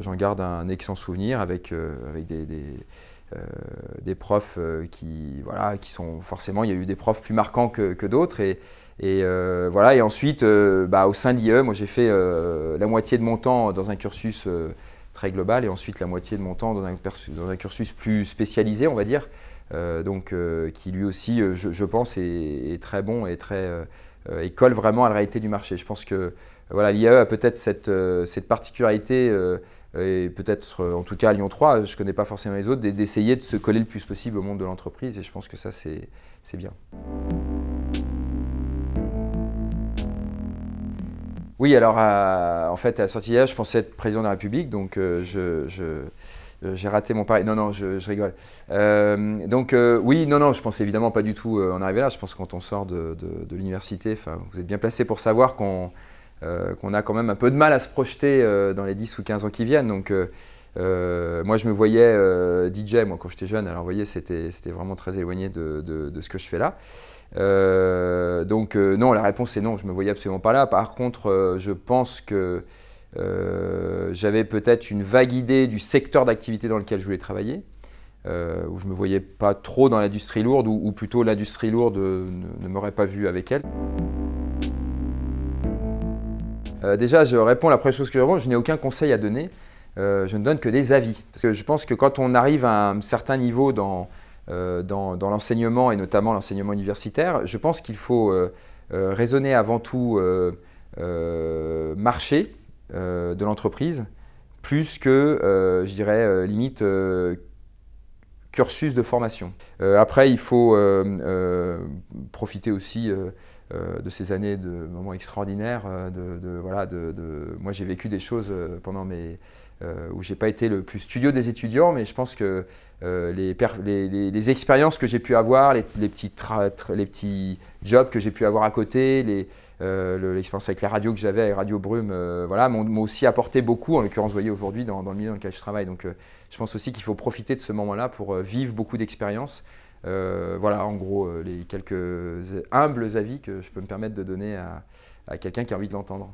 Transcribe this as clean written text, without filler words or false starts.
j'en garde un excellent souvenir avec des profs qui sont forcément, il y a eu des profs plus marquants que d'autres. Voilà. Et ensuite, au sein de l'IE, moi j'ai fait la moitié de mon temps dans un cursus très global et ensuite la moitié de mon temps dans un cursus plus spécialisé, on va dire. Qui lui aussi, je pense, est très bon et et colle vraiment à la réalité du marché. Je pense que voilà, l'IE a peut-être cette particularité, et peut-être en tout cas à Lyon 3, je ne connais pas forcément les autres, d'essayer de se coller le plus possible au monde de l'entreprise et je pense que ça c'est bien. Oui, alors en fait à la sortie d'IE, je pensais être président de la République, donc j'ai raté mon pari. Non, non, je rigole. Oui, non, je pensais évidemment pas du tout en arriver là. Je pense que quand on sort de l'université, vous êtes bien placé pour savoir qu'on a quand même un peu de mal à se projeter dans les 10 ou 15 ans qui viennent. Donc, moi, je me voyais DJ, moi, quand j'étais jeune. Alors, vous voyez, c'était vraiment très éloigné de ce que je fais là. Non, la réponse est non, je ne me voyais absolument pas là. Par contre, je pense que j'avais peut-être une vague idée du secteur d'activité dans lequel je voulais travailler, où je ne me voyais pas trop dans l'industrie lourde, ou plutôt l'industrie lourde ne m'aurait pas vu avec elle. Déjà, je réponds à la première chose que je réponds, je n'ai aucun conseil à donner, je ne donne que des avis. Parce que je pense que quand on arrive à un certain niveau dans l'enseignement, et notamment l'enseignement universitaire, je pense qu'il faut raisonner avant tout marché de l'entreprise, plus que, je dirais, limite cursus de formation. Après, il faut profiter aussi de ces années de moments extraordinaires. Moi, j'ai vécu des choses pendant où j'ai pas été le plus studieux des étudiants, mais je pense que les expériences que j'ai pu avoir, les petits jobs que j'ai pu avoir à côté, l'expérience avec la radio que j'avais, avec Radio Brume, m'ont aussi apporté beaucoup, en l'occurrence, vous voyez, aujourd'hui, dans le milieu dans lequel je travaille. Donc, je pense aussi qu'il faut profiter de ce moment-là pour vivre beaucoup d'expériences. Voilà, en gros, les quelques humbles avis que je peux me permettre de donner à quelqu'un qui a envie de l'entendre.